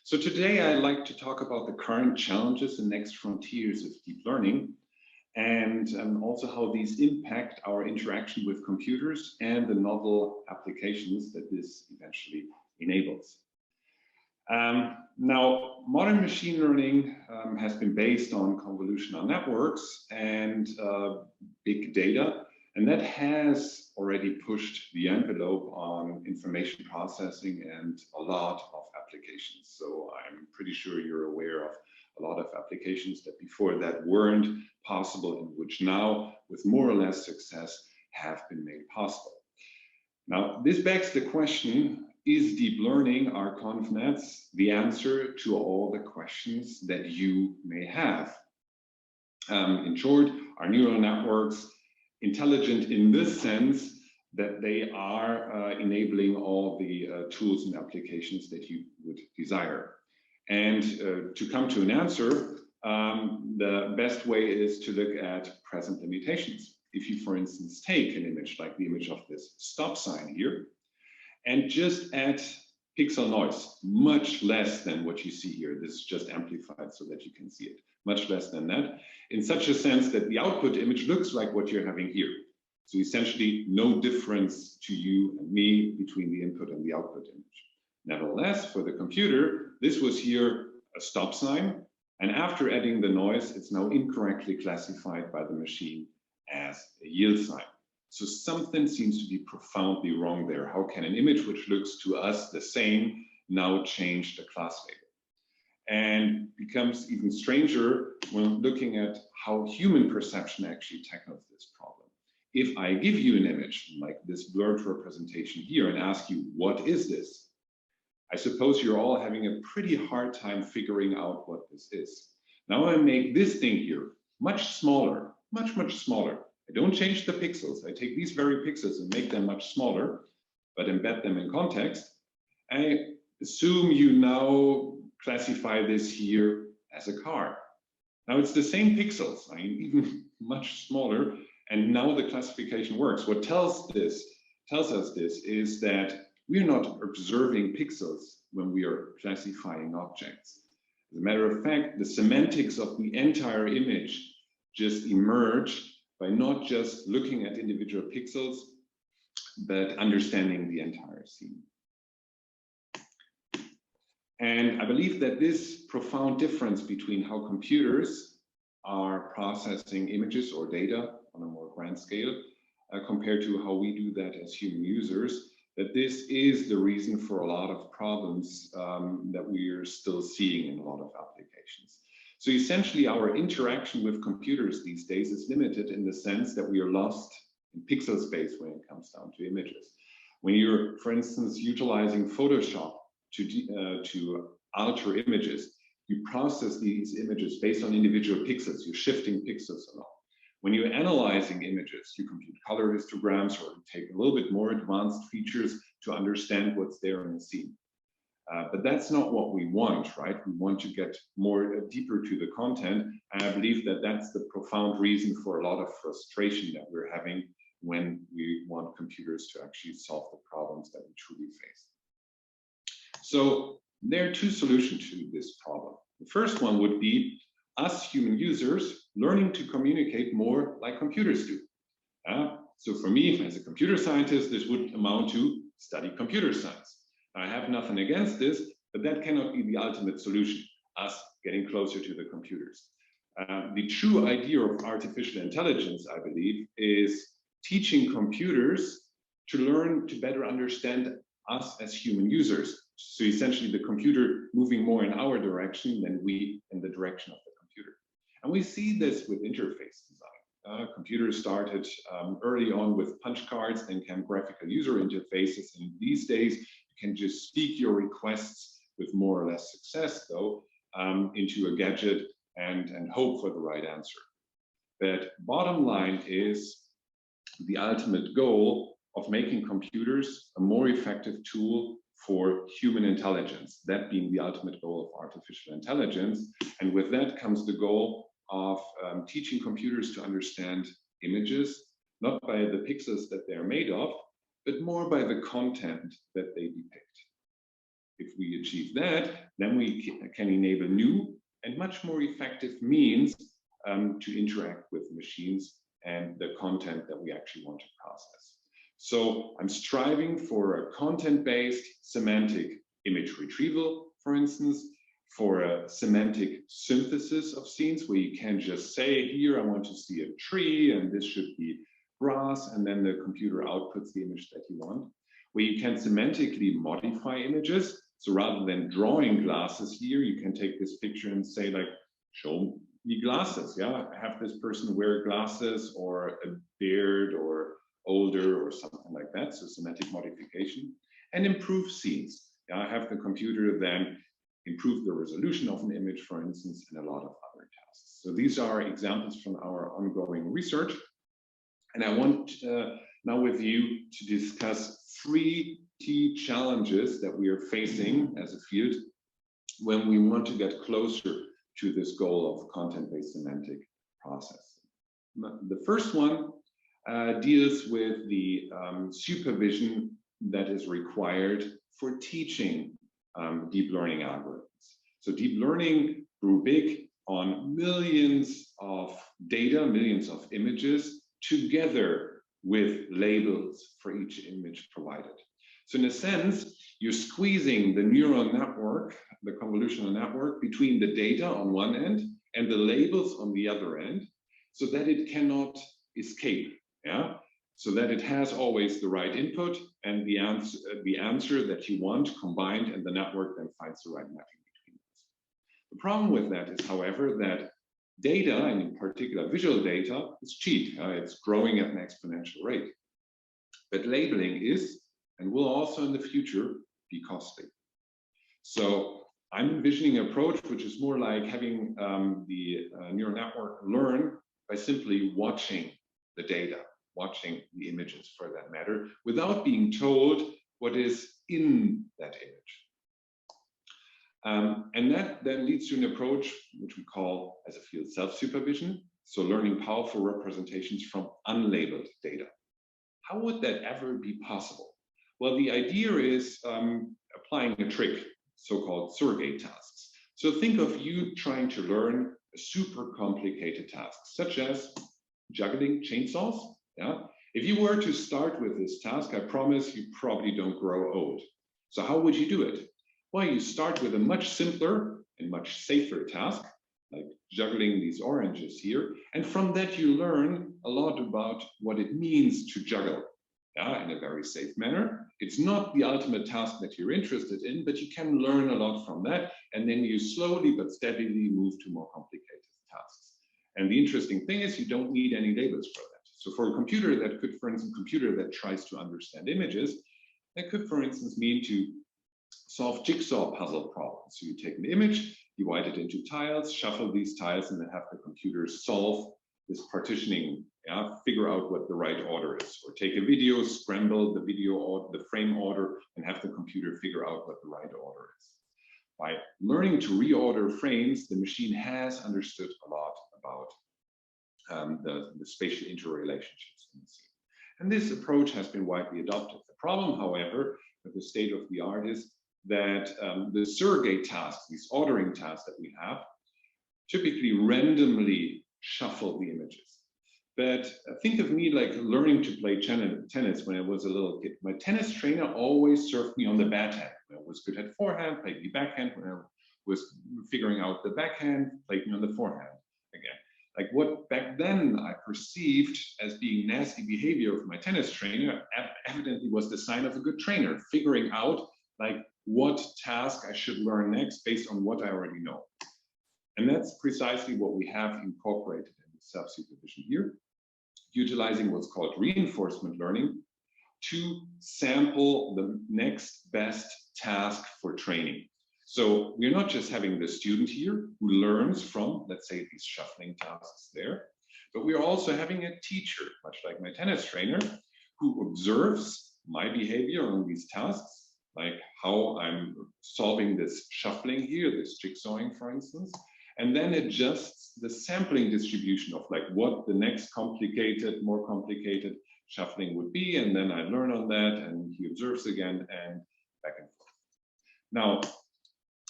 So today I'd like to talk about the current challenges and next frontiers of deep learning, and also how these impact our interaction with computers and the novel applications that this eventually enables. Now, modern machine learning has been based on convolutional networks and big data, and that has already pushed the envelope on information processing and a lot of applications. So I'm pretty sure you're aware of a lot of applications that before that weren't possible, and which now, with more or less success, have been made possible. Now, this begs the question, is deep learning, our ConvNets, the answer to all the questions that you may have? In short, are neural networks intelligent in this sense that they are enabling all the tools and applications that you would desire? And to come to an answer, the best way is to look at present limitations. If you, for instance, take an image like the image of this stop sign here, and just add pixel noise, much less than what you see here. This is just amplified so that you can see it, much less than that, in such a sense that the output image looks like what you're having here. So essentially no difference to you and me between the input and the output image. Nevertheless, for the computer, this was here a stop sign, and after adding the noise, it's now incorrectly classified by the machine as a yield sign. So something seems to be profoundly wrong there. How can an image which looks to us the same now change the class label? And becomes even stranger when looking at how human perception actually tackles this problem. If I give you an image like this blurred representation here and ask you, what is this? I suppose you're all having a pretty hard time figuring out what this is. Now I make this thing here much smaller, much smaller. I don't change the pixels. I take these very pixels and make them much smaller, but embed them in context. I assume you now classify this here as a car. Now it's the same pixels, I mean, even much smaller, and now the classification works. What tells us this is that we're not observing pixels when we are classifying objects. As a matter of fact, the semantics of the entire image just emerge by not just looking at individual pixels, but understanding the entire scene. And I believe that this profound difference between how computers are processing images or data on a more grand scale compared to how we do that as human users, that this is the reason for a lot of problems that we are still seeing in a lot of applications. So essentially, our interaction with computers these days is limited in the sense that we are lost in pixel space when it comes down to images. When you're, for instance, utilizing Photoshop to alter images, you process these images based on individual pixels. You're shifting pixels along. When you're analyzing images, you compute color histograms or take a little bit more advanced features to understand what's there in the scene. But that's not what we want, right? We want to get more deeper to the content. And I believe that that's the profound reason for a lot of frustration that we're having when we want computers to actually solve the problems that we truly face. So there are two solutions to this problem. The first one would be us human users learning to communicate more like computers do. So for me, as a computer scientist, this would amount to study computer science. I have nothing against this, but that cannot be the ultimate solution, us getting closer to the computers. The true idea of artificial intelligence, I believe, is teaching computers to learn to better understand us as human users. So essentially the computer moving more in our direction than we in the direction of the computer. And we see this with interface design. Computers started early on with punch cards, then came graphical user interfaces, and these days can just speak your requests with more or less success, though, into a gadget and hope for the right answer. But bottom line is the ultimate goal of making computers a more effective tool for human intelligence, that being the ultimate goal of artificial intelligence. And with that comes the goal of teaching computers to understand images, not by the pixels that they're made of, but more by the content that they depict. If we achieve that, then we can enable new and much more effective means to interact with machines and the content that we actually want to process. So I'm striving for a content-based semantic image retrieval, for instance, for a semantic synthesis of scenes where you can just say, here I want to see a tree and this should be grass, and then the computer outputs the image that you want. Where you can semantically modify images. So rather than drawing glasses here, you can take this picture and say like, show me glasses. Yeah, have this person wear glasses or a beard or older or something like that. So semantic modification and improve scenes. Yeah, I have the computer then improve the resolution of an image, for instance, and a lot of other tasks. So these are examples from our ongoing research. And I want now with you to discuss 3 key challenges that we are facing as a field when we want to get closer to this goal of content-based semantic processing. The first one deals with the supervision that is required for teaching deep learning algorithms. So deep learning grew big on millions of data, millions of images, together with labels for each image provided. So in a sense, you're squeezing the neural network, the convolutional network, between the data on one end and the labels on the other end, so that it cannot escape, yeah? So that it has always the right input and the answer that you want combined, and the network then finds the right mapping between those. The problem with that is, however, that data, and in particular visual data, is cheap. It's growing at an exponential rate. But labeling is, and will also in the future, be costly. So I'm envisioning an approach which is more like having the neural network learn by simply watching the data, watching the images for that matter, without being told what is in that image. And that then leads to an approach which we call as a field self-supervision, so learning powerful representations from unlabeled data. How would that ever be possible? Well, the idea is applying a trick, so-called surrogate tasks. So think of you trying to learn a super complicated task, such as juggling chainsaws. Yeah? If you were to start with this task, I promise you probably don't grow old. So how would you do it? Well, you start with a much simpler and much safer task, like juggling these oranges here. And from that, you learn a lot about what it means to juggle, yeah, in a very safe manner. It's not the ultimate task that you're interested in, but you can learn a lot from that. And then you slowly but steadily move to more complicated tasks. And the interesting thing is you don't need any labels for that. So for a computer that could, for instance, a computer that tries to understand images, that could, for instance, mean to solve jigsaw puzzle problems. So you take an image, divide it into tiles, shuffle these tiles, and then have the computer solve this partitioning, yeah, figure out what the right order is. Or take a video, scramble the video or the frame order, and have the computer figure out what the right order is. By learning to reorder frames, the machine has understood a lot about the spatial interrelationships in the scene. And this approach has been widely adopted. The problem, however, with the state of the art is that the surrogate tasks, these ordering tasks that we have, typically randomly shuffle the images. But think of me like learning to play tennis when I was a little kid. My tennis trainer always served me on the backhand. When I was good at forehand, played me backhand. When I was figuring out the backhand, played me on the forehand again. Like what back then I perceived as being nasty behavior of my tennis trainer evidently was the sign of a good trainer, figuring out like what task I should learn next based on what I already know. And that's precisely what we have incorporated in the self-supervision here, utilizing what's called reinforcement learning to sample the next best task for training. So we're not just having the student here who learns from, let's say, these shuffling tasks there, but we're also having a teacher, much like my tennis trainer, who observes my behavior on these tasks, like how I'm solving this shuffling here, this jigsawing, for instance, and then adjusts the sampling distribution of like what the next complicated, more complicated shuffling would be. And then I learn on that and he observes again and back and forth. Now,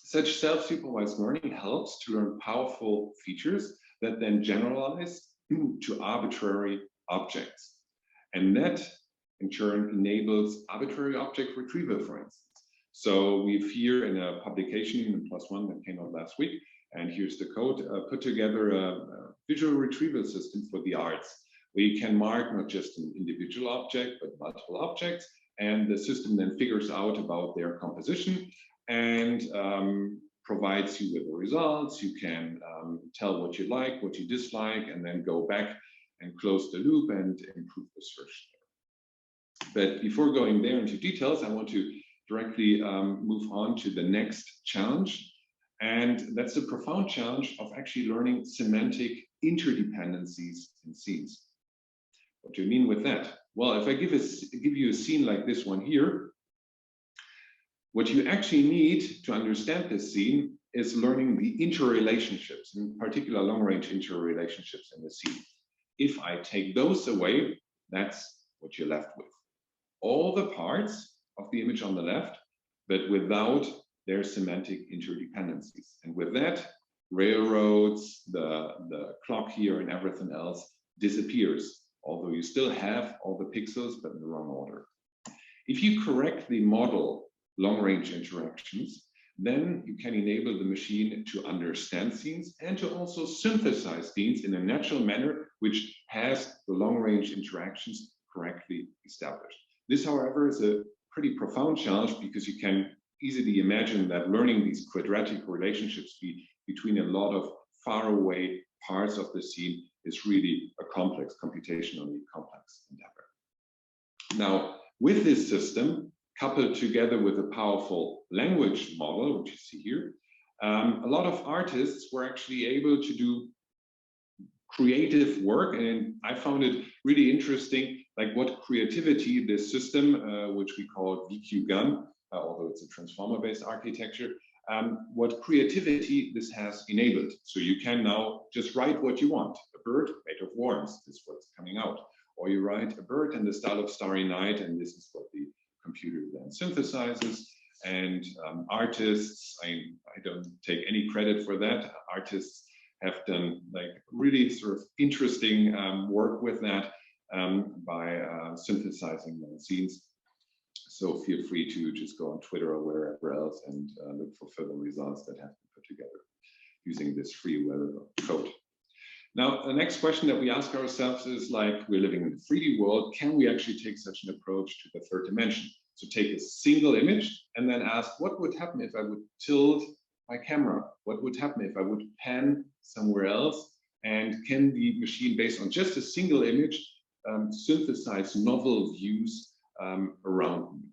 such self-supervised learning helps to learn powerful features that then generalize to arbitrary objects. And that, in turn, enables arbitrary object retrieval, for instance. So we've here in a publication in +1 that came out last week, and here's the code, put together a visual retrieval system for the arts, where you can mark not just an individual object, but multiple objects, and the system then figures out about their composition and provides you with the results. You can tell what you like, what you dislike, and then go back and close the loop and improve the search there. But before going there into details, I want to directly move on to the next challenge. And that's the profound challenge of actually learning semantic interdependencies in scenes. What do you mean with that? Well, if I give you a scene like this one here, what you actually need to understand this scene is learning the interrelationships, in particular long-range interrelationships in the scene. If I take those away, that's what you're left with. All the parts of the image on the left, but without their semantic interdependencies. And with that, railroads, the clock here and everything else disappears, although you still have all the pixels, but in the wrong order. If you correctly model long-range interactions, then you can enable the machine to understand scenes and to also synthesize scenes in a natural manner, which has the long-range interactions correctly established. This, however, is a pretty profound challenge because you can easily imagine that learning these quadratic relationships between a lot of faraway parts of the scene is really a complex, computationally complex endeavor. Now, with this system, coupled together with a powerful language model, which you see here, a lot of artists were actually able to do creative work, and I found it really interesting, like what creativity this system, which we call VQ-GAN, although it's a transformer-based architecture, what creativity this has enabled. So you can now just write what you want. A bird made of worms is what's coming out. Or you write a bird in the style of Starry Night, and this is what the computer then synthesizes. And artists, I don't take any credit for that. Artists have done like really sort of interesting work with that by synthesizing the scenes. So feel free to just go on Twitter or wherever else and look for further results that have been put together using this free web code. Now, the next question that we ask ourselves is, like, we're living in the 3D world, can we actually take such an approach to the third dimension? So take a single image and then ask, what would happen if I would tilt my camera? What would happen if I would pan somewhere else? And can the machine, based on just a single image, synthesize novel views around me?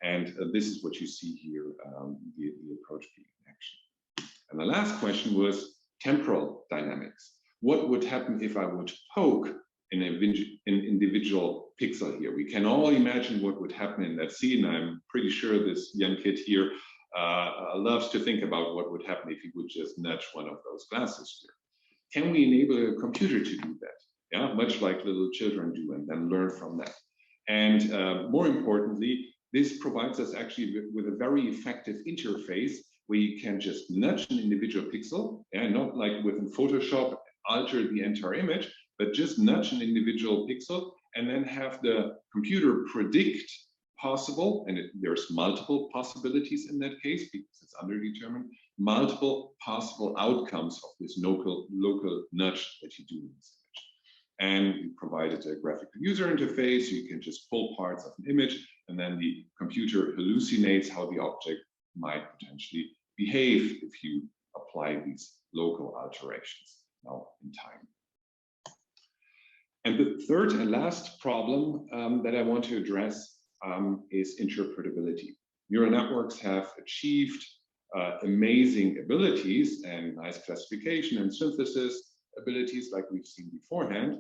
And this is what you see here, the approach being in action. And the last question was temporal dynamics. What would happen if I would poke an individual pixel here? We can all imagine what would happen in that scene. I'm pretty sure this young kid here loves to think about what would happen if he would just nudge one of those glasses here. Can we enable a computer to do that? Yeah, much like little children do, and then learn from that. And more importantly, this provides us actually with a very effective interface where you can just nudge an individual pixel, and not like within Photoshop, alter the entire image, but just nudge an individual pixel and then have the computer predict possible, and there's multiple possibilities in that case because it's underdetermined, multiple possible outcomes of this local nudge that you do in this image. And we provided a graphical user interface, so you can just pull parts of an image, and then the computer hallucinates how the object might potentially behave if you apply these local alterations now in time. And the third and last problem that I want to address is interpretability. Neural networks have achieved amazing abilities and nice classification and synthesis abilities like we've seen beforehand.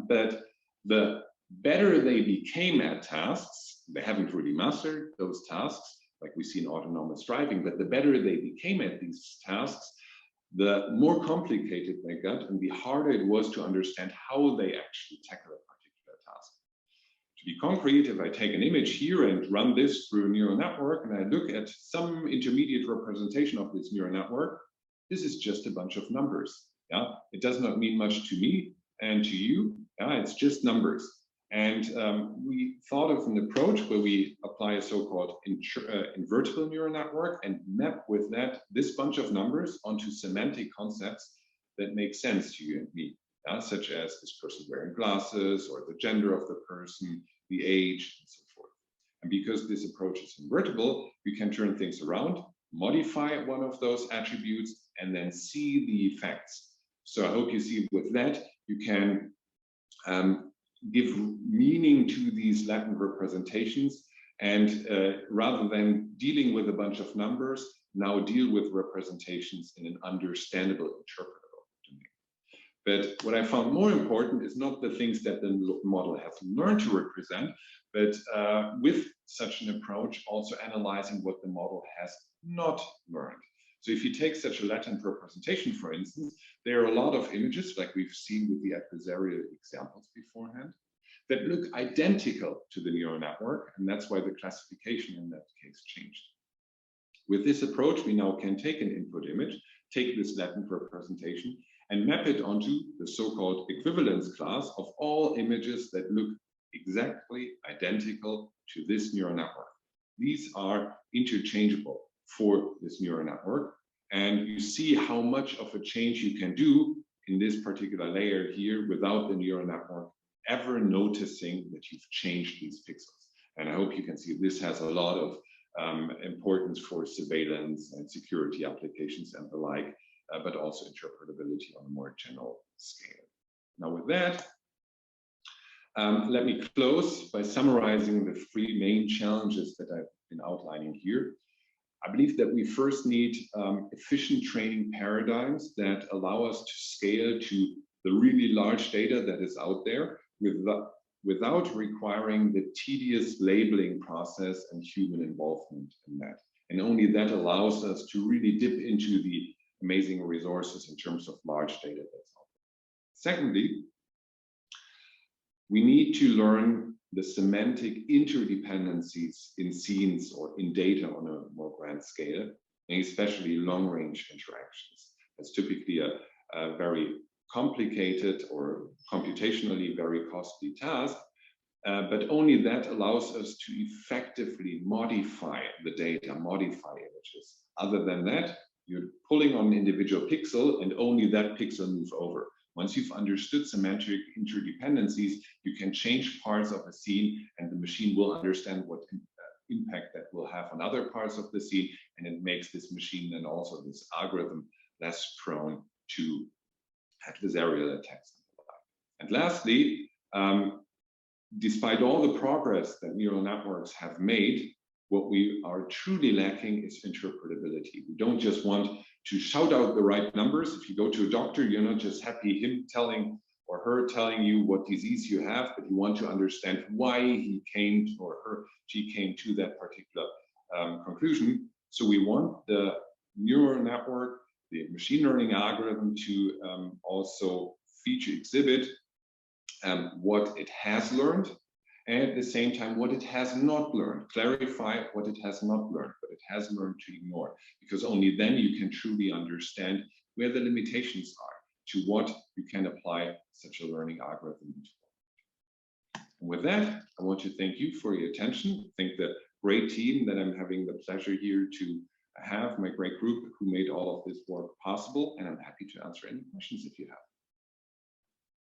But the better they became at tasks, they haven't really mastered those tasks like we see in autonomous driving, but the better they became at these tasks, the more complicated they got and the harder it was to understand how they actually tackle a particular task. To be concrete, if I take an image here and run this through a neural network, and I look at some intermediate representation of this neural network, this is just a bunch of numbers. Yeah, it does not mean much to me and to you. Yeah, it's just numbers. And we thought of an approach where we apply a so-called invertible neural network and map with that this bunch of numbers onto semantic concepts that make sense to you and me, such as this person wearing glasses, or the gender of the person, the age, and so forth. And because this approach is invertible, we can turn things around, modify one of those attributes, and then see the effects. So I hope you see with that, you can give meaning to these Latin representations, and rather than dealing with a bunch of numbers, now deal with representations in an understandable, interpretable domain. But what I found more important is not the things that the model has learned to represent, but with such an approach, also analyzing what the model has not learned. So if you take such a latent representation, for instance, there are a lot of images, like we've seen with the adversarial examples beforehand, that look identical to the neural network, and that's why the classification in that case changed. With this approach, we now can take an input image, take this latent representation, and map it onto the so-called equivalence class of all images that look exactly identical to this neural network. These are interchangeable for this neural network, and you see how much of a change you can do in this particular layer here without the neural network ever noticing that you've changed these pixels. And I hope you can see this has a lot of importance for surveillance and security applications and the like, but also interpretability on a more general scale. Now with that, let me close by summarizing the three main challenges that I've been outlining here. I believe that we first need efficient training paradigms that allow us to scale to the really large data that is out there without requiring the tedious labeling process and human involvement in that. And only that allows us to really dip into the amazing resources in terms of large data that's out there. Secondly, we need to learn the semantic interdependencies in scenes or in data on a more grand scale, and especially long-range interactions. That's typically a very complicated or computationally very costly task, but only that allows us to effectively modify the data, modify images. Other than that, you're pulling on an individual pixel and only that pixel moves over. Once you've understood semantic interdependencies, you can change parts of a scene and the machine will understand what impact that will have on other parts of the scene, and it makes this machine then also, this algorithm, less prone to adversarial attacks. And lastly, despite all the progress that neural networks have made, what we are truly lacking is interpretability. We don't just want to shout out the right numbers. If you go to a doctor, you're not just happy him telling or her telling you what disease you have, but you want to understand why he came to, or she came to that particular conclusion. So we want the neural network, the machine learning algorithm, to also exhibit what it has learned, and at the same time what it has not learned, clarify what it has not learned, but it has learned to ignore, because only then you can truly understand where the limitations are, to what you can apply such a learning algorithm to. And with that, I want to thank you for your attention. I think the great team that I'm having the pleasure here to have, my great group who made all of this work possible, and I'm happy to answer any questions if you have.